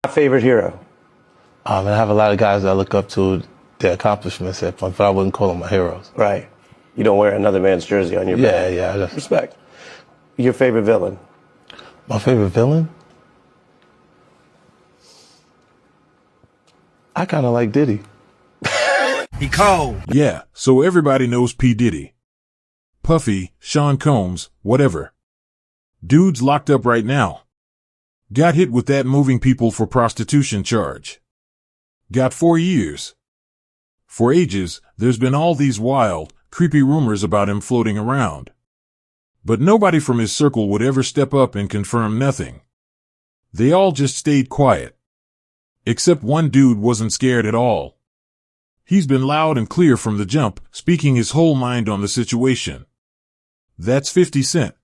My favorite hero? And I have a lot of guys that I look up to their accomplishments, but I wouldn't call them my heroes. Right. You don't wear another man's jersey on your back. Yeah. Respect. Your favorite villain? My favorite villain? I kind of like Diddy. He cold. Yeah, so everybody knows P. Diddy. Puffy, Sean Combs, whatever. Dude's locked up right now. Got hit with that moving people for prostitution charge. Got 4 years. For ages, there's been all these wild, creepy rumors about him floating around. But nobody from his circle would ever step up and confirm nothing. They all just stayed quiet. Except one dude wasn't scared at all. He's been loud and clear from the jump, speaking his whole mind on the situation. That's 50 Cent.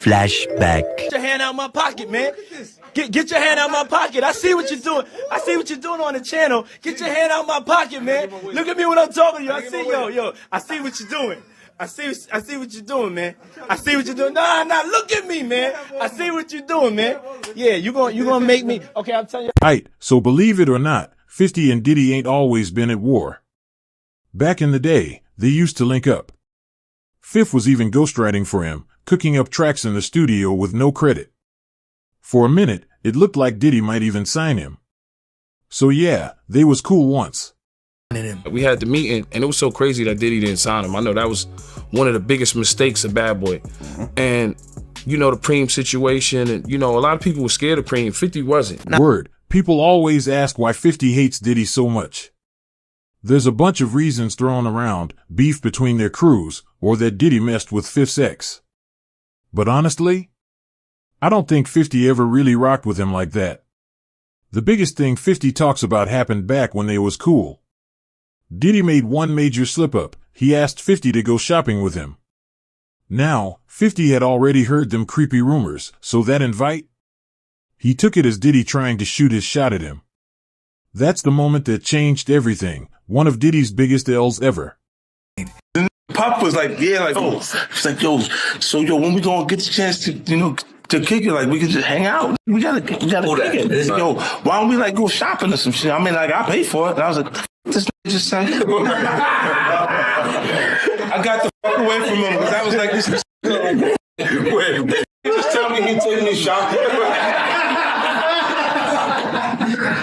Flashback. Get your hand out my pocket, man. Get your hand out my pocket. I see what you're doing. I see what you're doing on the channel. Get your hand out my pocket, man. Look at me when I'm talking to you. I see, yo. I see what you're doing. I see what you're doing, man. I see what you're doing. Nah, look at me, man. I see what you're doing, man. Yeah, you gonna make me. Okay, I'm telling you. Aight, so believe it or not, 50 and Diddy ain't always been at war. Back in the day, they used to link up. Fifth was even ghostwriting for him, cooking up tracks in the studio with no credit. For a minute, it looked like Diddy might even sign him. So yeah, they was cool once. We had the meeting, and it was so crazy that Diddy didn't sign him. I know that was one of the biggest mistakes of Bad Boy. And, the Preem situation, and, a lot of people were scared of Preem. 50 wasn't. Word. People always ask why 50 hates Diddy so much. There's a bunch of reasons thrown around, beef between their crews, or that Diddy messed with 50's ex. But honestly, I don't think 50 ever really rocked with him like that. The biggest thing 50 talks about happened back when they was cool. Diddy made one major slip-up. He asked 50 to go shopping with him. Now, 50 had already heard them creepy rumors, so that invite? He took it as Diddy trying to shoot his shot at him. That's the moment that changed everything. One of Diddy's biggest L's ever. Pop was like, it's like, when we gonna get the chance to, to kick it, like we can just hang out. We gotta kick it. Yo, why don't we go shopping or some shit? I mean, I pay for it. And I was like, this just said. I got the fuck away from him because I was like, this is. Wait, just tell me he taking me shopping.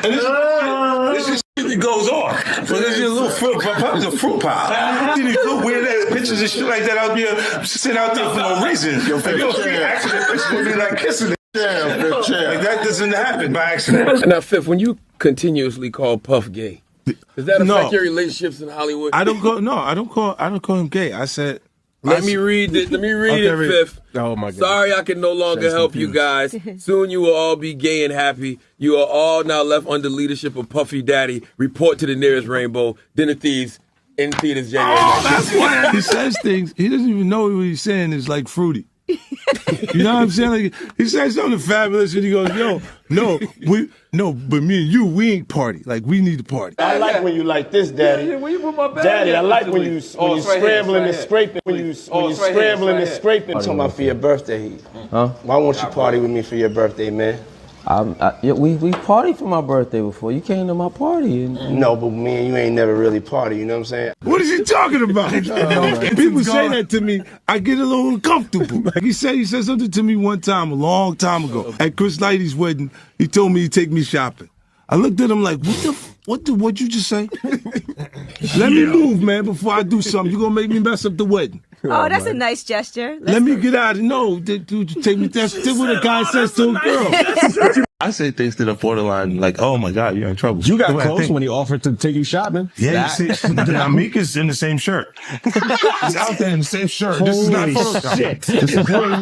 And this is shit that goes on. But there's a little fruit pie. Diddy put weird ass pictures and shit like that out there, sitting out there for no reason. Yo, accident pictures would be like kissing it. Like that doesn't happen by accident. Now, Fifth, when you continuously call Puff gay, does that affect your relationships in Hollywood? I don't call him gay. I said. Let me read it, Fifth. Oh my God. Sorry I can no longer help you guys. Soon you will all be gay and happy. You are all now left under leadership of Puffy Daddy. Report to the nearest rainbow. Dinner Thieves in theaters January 19th. That's why he says things. He doesn't even know what he's saying is like fruity. You know what I'm saying? Like, he says something fabulous and he goes, but me and you, we ain't party. Like, we need to party. I like when you like this, Daddy. Yeah, where you put my bag? Daddy, I like when you scrambling and scraping. When you scrambling and scraping. I'm talking about for your birthday. Huh? Why won't you party with me for your birthday, man? We partied for my birthday before. You came to my party. No, but me and you ain't never really party, you know what I'm saying? What is he talking about? People say that to me, I get a little uncomfortable. Like he said something to me one time, a long time ago. At Chris Lighty's wedding, he told me he'd take me shopping. I looked at him like, what'd you just say? Let me move, man, before I do something. You're gonna make me mess up the wedding. Oh, that's a nice gesture. Let me get out of dude, take me. That's what a guy says to a girl. I say things that are borderline, like, oh my God, you're in trouble. You got close when he offered to take you shopping. Yeah, you see, Amika's in the same shirt. He's out there in the same shirt. This is not shit. This is really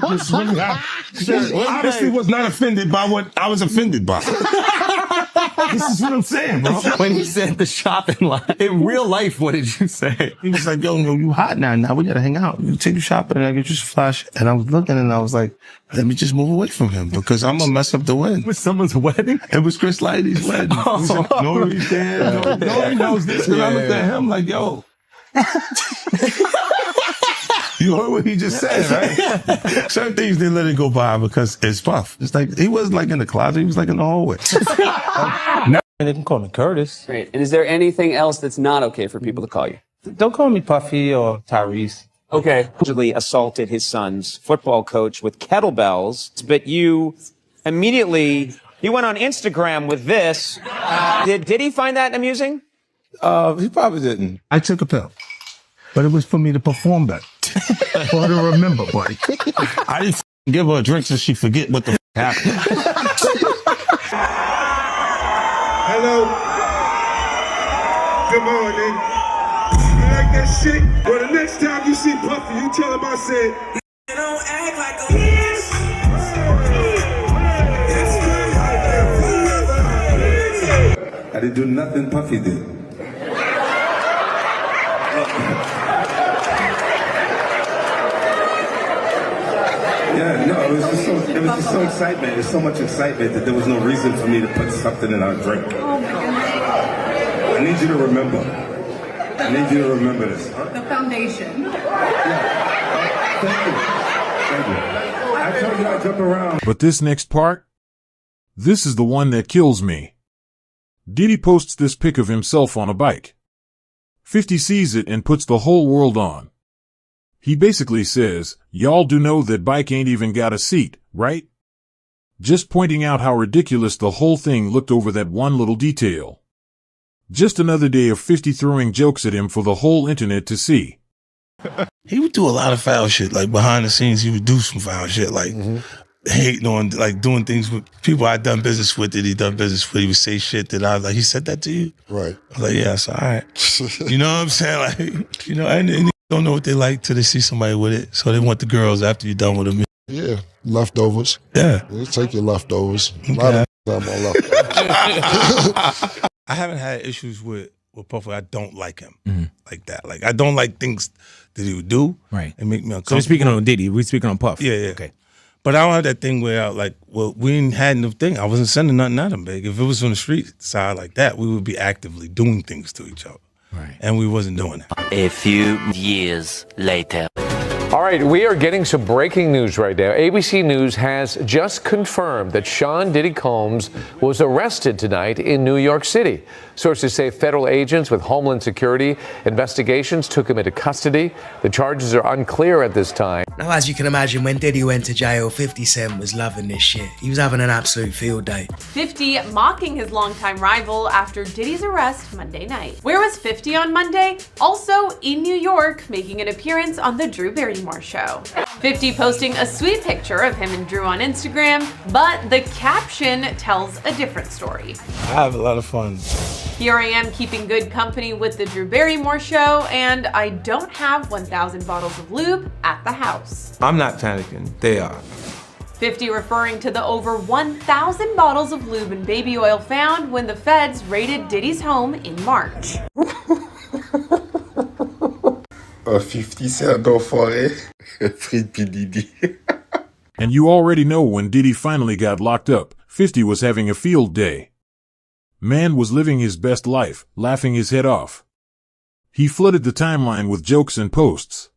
obviously was not offended by what I was offended by. This is what I'm saying, bro. When he said the shopping line, in real life, what did you say? He was like, yo, you hot now. Now we gotta hang out. You take you shopping and I get you some flash. And I was looking and I was like, let me just move away from him because I'm gonna mess up the wedding. With someone's wedding? It was Chris Lighty's wedding. Oh. He said, Nori's there. Nori knows this. And I looked at him like, yo. You heard what he just said, right? Certain things they let it go by because it's Puff. It's like he wasn't like in the closet; he was like in the hallway. They can call me Curtis. Great. And is there anything else that's not okay for people to call you? Don't call me Puffy or Tyrese. Okay. Allegedly assaulted his son's football coach with kettlebells, but you went on Instagram with this. Did he find that amusing? He probably didn't. I took a pill, but it was for me to perform better, for her to remember, buddy. I didn't give her a drink so she forget what the happened. Hello. Good morning. You like that shit? Well, the next time you see Puffy, you tell him I said, you don't act like a bitch. I didn't do nothing Puffy did. Yeah, no, it was just so excitement. There's so much excitement that there was no reason for me to put something in our drink. I need you to remember. I need you to remember this. The foundation. Yeah. Thank you. I told you I'd jump around. But this next part? This is the one that kills me. Diddy posts this pic of himself on a bike. 50 sees it and puts the whole world on. He basically says, y'all do know that bike ain't even got a seat, right? Just pointing out how ridiculous the whole thing looked over that one little detail. Just another day of 50 throwing jokes at him for the whole internet to see. He would do a lot of foul shit. Like behind the scenes, he would do some foul shit. Like hating on, like doing things with people I'd done business with that he done business with. He would say shit that I was like, he said that to you? Right. I was like, yeah, it's all right. You know what I'm saying? Like, you know, and they don't know what they like till they see somebody with it. So they want the girls after you're done with them. Yeah, leftovers. Yeah. Take your leftovers. A lot of time on leftovers. I haven't had issues with Puffy. I don't like him like that. Like, I don't like things that he would do and make me uncomfortable. So we're speaking on Diddy. We're speaking on Puff. Yeah. Okay. But I don't have that thing where, we ain't had no thing. I wasn't sending nothing at him, big. If it was on the street side like that, we would be actively doing things to each other. Right. And we wasn't doing it. A few years later. All right, we are getting some breaking news right now. ABC News has just confirmed that Sean Diddy Combs was arrested tonight in New York City. Sources say federal agents with Homeland Security investigations took him into custody. The charges are unclear at this time. Now, as you can imagine, when Diddy went to jail, 50 Cent was loving this shit. He was having an absolute field day. 50 mocking his longtime rival after Diddy's arrest Monday night. Where was 50 on Monday? Also in New York, making an appearance on the Drew Barrymore Show. 50 posting a sweet picture of him and Drew on Instagram, but the caption tells a different story. I have a lot of fun. Here I am keeping good company with the Drew Barrymore Show, and I don't have 1,000 bottles of lube at the house. I'm not panicking. They are. 50 referring to the over 1,000 bottles of lube and baby oil found when the feds raided Diddy's home in March. 50 c'est un enfoiré. Fried puis Diddy. And you already know when Diddy finally got locked up, 50 was having a field day. Man was living his best life, laughing his head off. He flooded the timeline with jokes and posts.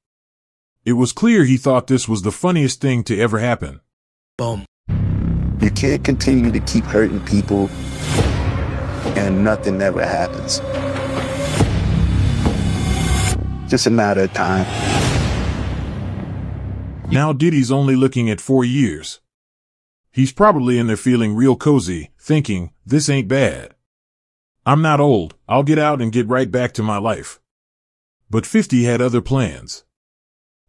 It was clear he thought this was the funniest thing to ever happen. Boom. You can't continue to keep hurting people and nothing ever happens. Just a matter of time. Now Diddy's only looking at 4 years. He's probably in there feeling real cozy, thinking, this ain't bad. I'm not old, I'll get out and get right back to my life. But 50 had other plans.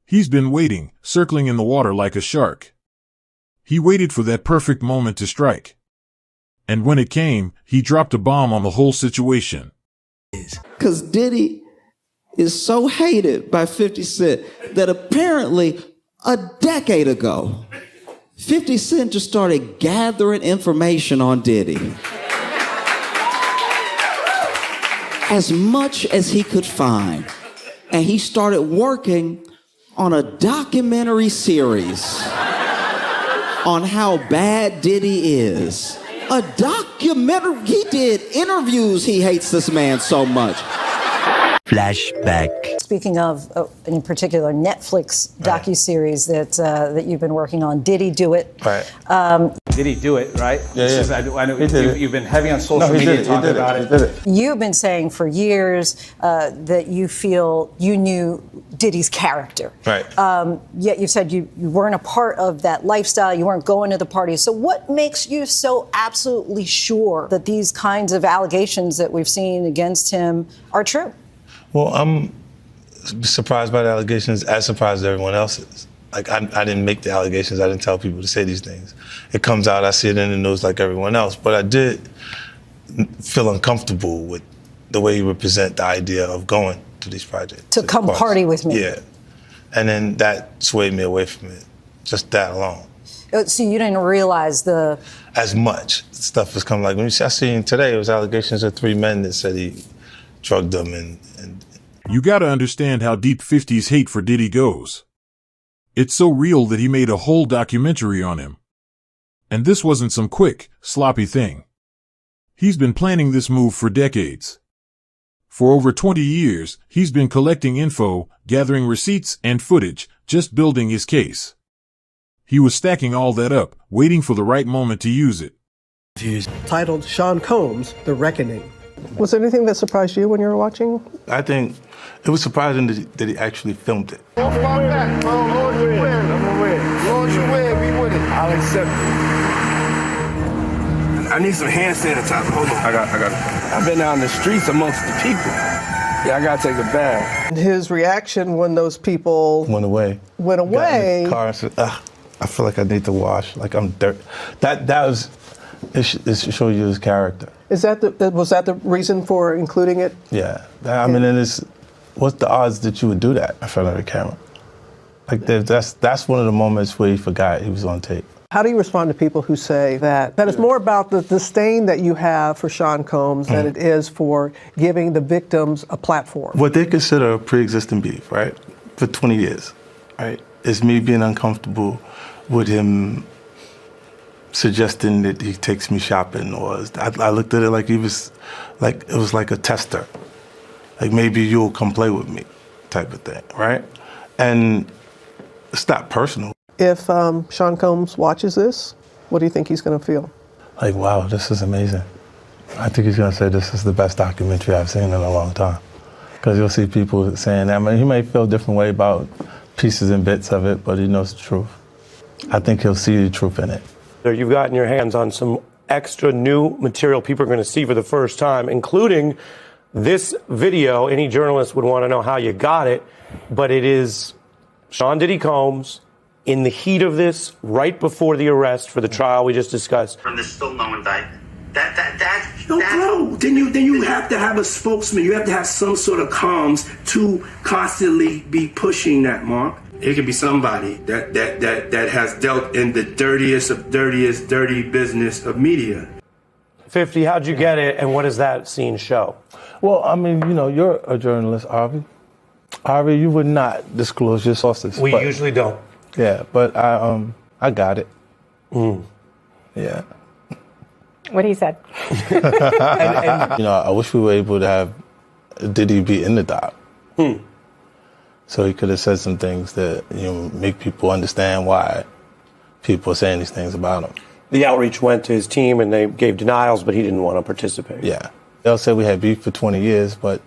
He's been waiting, circling in the water like a shark. He waited for that perfect moment to strike. And when it came, he dropped a bomb on the whole situation. 'Cause Diddy is so hated by 50 Cent that apparently a decade ago, 50 Cent just started gathering information on Diddy. As much as he could find. And he started working on a documentary series on how bad Diddy is. A documentary, he did interviews, he hates this man so much. Flashback. Speaking of, in particular, Netflix docuseries that you've been working on, Diddy Do It? Right. Did he do it, right? Yeah, I know He did it. you've been heavy on social No, he media did it. talking He did it. about He it. did it. You've been saying for years that you feel you knew Diddy's character. Right. Yet you said you weren't a part of that lifestyle, you weren't going to the parties. So what makes you so absolutely sure that these kinds of allegations that we've seen against him are true? Well, I'm surprised by the allegations, as surprised as everyone else is. Like, I didn't make the allegations. I didn't tell people to say these things. It comes out, I see it in the news like everyone else. But I did feel uncomfortable with the way he would present the idea of going to these projects. To come party with me. Yeah. And then that swayed me away from it, just that alone. So you didn't realize As much stuff was coming. Like, when I seen today, it was allegations of 3 men that said he drugged them and You gotta understand how deep 50's hate for Diddy goes. It's so real that he made a whole documentary on him. And this wasn't some quick, sloppy thing. He's been planning this move for decades. For over 20 years, he's been collecting info, gathering receipts and footage, just building his case. He was stacking all that up, waiting for the right moment to use it. Titled Sean Combs, The Reckoning. Was there anything that surprised you when you were watching? I think it was surprising that he actually filmed it. I'll accept it. I need some hand sanitizer. Hold on. I got it. I've been out in the streets amongst the people. Yeah, I gotta take a bath. And his reaction when those people Went away. Got in the car and said, I feel like I need to wash. Like I'm dirt. That was, it show you his character. was that the reason for including it? Yeah. I mean, what's the odds that you would do that in front of the camera? Like that's one of the moments where he forgot he was on tape. How do you respond to people who say that it's more about the disdain that you have for Sean Combs than it is for giving the victims a platform? What they consider a pre-existing beef, right, for 20 years, right, is me being uncomfortable with him suggesting that he takes me shopping, or I looked at it like it was like a tester, like maybe you'll come play with me, type of thing, right? And it's not personal. If Sean Combs watches this, what do you think he's going to feel? Like, wow, this is amazing. I think he's going to say this is the best documentary I've seen in a long time. Because you'll see people saying that. I mean, he may feel a different way about pieces and bits of it, but he knows the truth. I think he'll see the truth in it. You've gotten your hands on some extra new material people are going to see for the first time, including this video. Any journalist would want to know how you got it, but it is Sean Diddy Combs in the heat of this, right before the arrest for the trial we just discussed. From there's still no indictment. Bro, then you have to have a spokesman. You have to have some sort of comms to constantly be pushing that, Mark. It could be somebody that has dealt in the dirtiest of dirty business of media. 50, how'd you get it, and what does that scene show? Well, I mean, you're a journalist, Harvey. Harvey, you would not disclose your sources. We usually don't. Yeah, but I got it. Yeah. What he said. I wish we were able to have Diddy be in the doc. So he could have said some things that make people understand why people are saying these things about him. The outreach went to his team and they gave denials, but he didn't want to participate. Yeah. They'll say we had beef for 20 years, but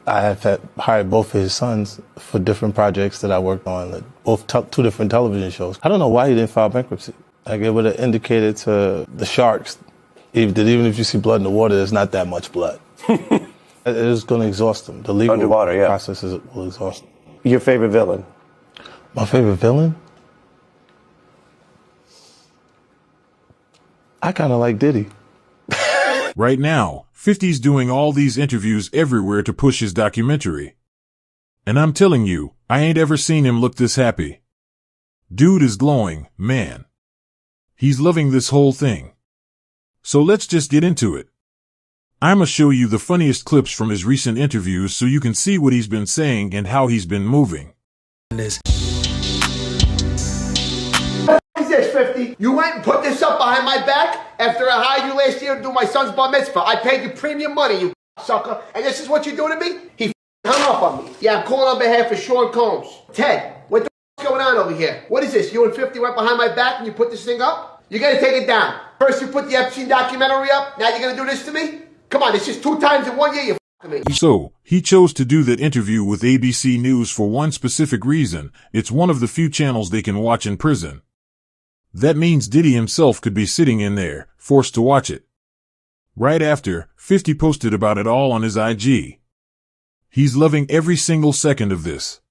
I have hired both of his sons for different projects that I worked on, both two different television shows. I don't know why he didn't file bankruptcy. Like, it would have indicated to the sharks that even if you see blood in the water, there's not that much blood. It is going to exhaust them. The legal process will exhaust them. Your favorite villain? My favorite villain? I kind of like Diddy. Right now, 50's doing all these interviews everywhere to push his documentary. And I'm telling you, I ain't ever seen him look this happy. Dude is glowing, man. He's loving this whole thing. So let's just get into it. I'ma show you the funniest clips from his recent interviews so you can see what he's been saying and how he's been moving. What is this, 50? You went and put this up behind my back after I hired you last year to do my son's bar mitzvah. I paid you premium money, you sucker, and this is what you're doing to me? He hung up on me. Yeah, I'm calling on behalf of Sean Combs. Ted, what the f*** is going on over here? What is this? You and 50 went behind my back and you put this thing up? You gotta take it down. First you put the Epstein documentary up, now you're gonna do this to me? Come on, it's just 2 times in 1 year, you f***ing me. So, he chose to do that interview with ABC News for one specific reason. It's one of the few channels they can watch in prison. That means Diddy himself could be sitting in there, forced to watch it. Right after, 50 posted about it all on his IG. He's loving every single second of this.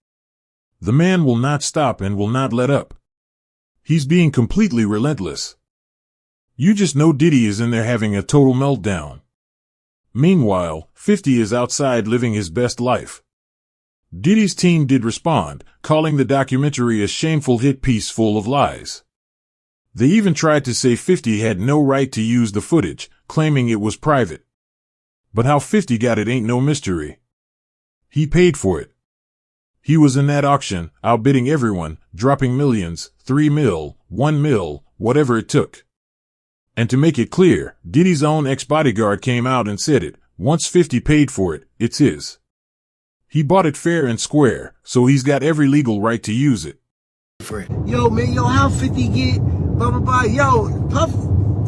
The man will not stop and will not let up. He's being completely relentless. You just know Diddy is in there having a total meltdown. Meanwhile, 50 is outside living his best life. Diddy's team did respond, calling the documentary a shameful hit piece full of lies. They even tried to say 50 had no right to use the footage, claiming it was private. But how 50 got it ain't no mystery. He paid for it. He was in that auction, outbidding everyone, dropping millions, 3 mil, 1 mil, whatever it took. And to make it clear, Diddy's own ex-bodyguard came out and said it. Once 50 paid for it, it's his. He bought it fair and square, so he's got every legal right to use it. Yo, man, how 50 get, blah, blah, blah. Yo, Puff,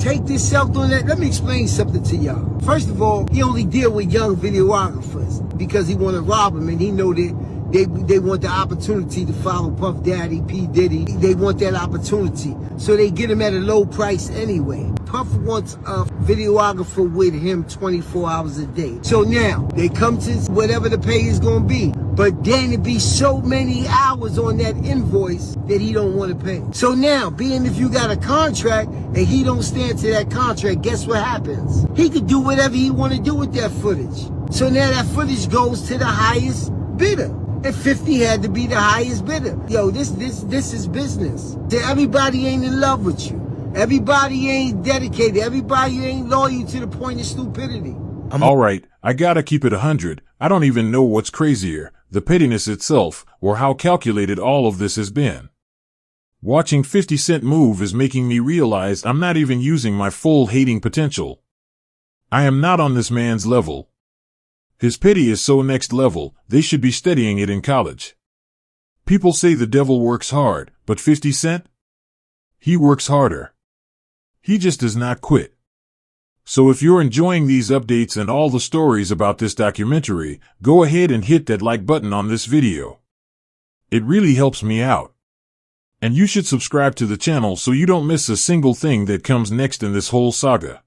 take this out on that. Let me explain something to y'all. First of all, he only deal with young videographers because he want to rob them, and he know that they want the opportunity to follow Puff Daddy, P. Diddy. They want that opportunity. So they get him at a low price anyway. Puff wants a videographer with him 24 hours a day. So now, they come to whatever the pay is going to be. But then it be so many hours on that invoice that he don't want to pay. So now, being if you got a contract and he don't stand to that contract, guess what happens? He could do whatever he want to do with that footage. So now that footage goes to the highest bidder. And 50 had to be the highest bidder. Yo, this is business. Everybody ain't in love with you. Everybody ain't dedicated. Everybody ain't loyal to the point of stupidity. Alright, I gotta keep it 100. I don't even know what's crazier, the pettiness itself, or how calculated all of this has been. Watching 50 Cent move is making me realize I'm not even using my full hating potential. I am not on this man's level. His pity is so next level, they should be studying it in college. People say the devil works hard, but 50 Cent? He works harder. He just does not quit. So if you're enjoying these updates and all the stories about this documentary, go ahead and hit that like button on this video. It really helps me out. And you should subscribe to the channel so you don't miss a single thing that comes next in this whole saga.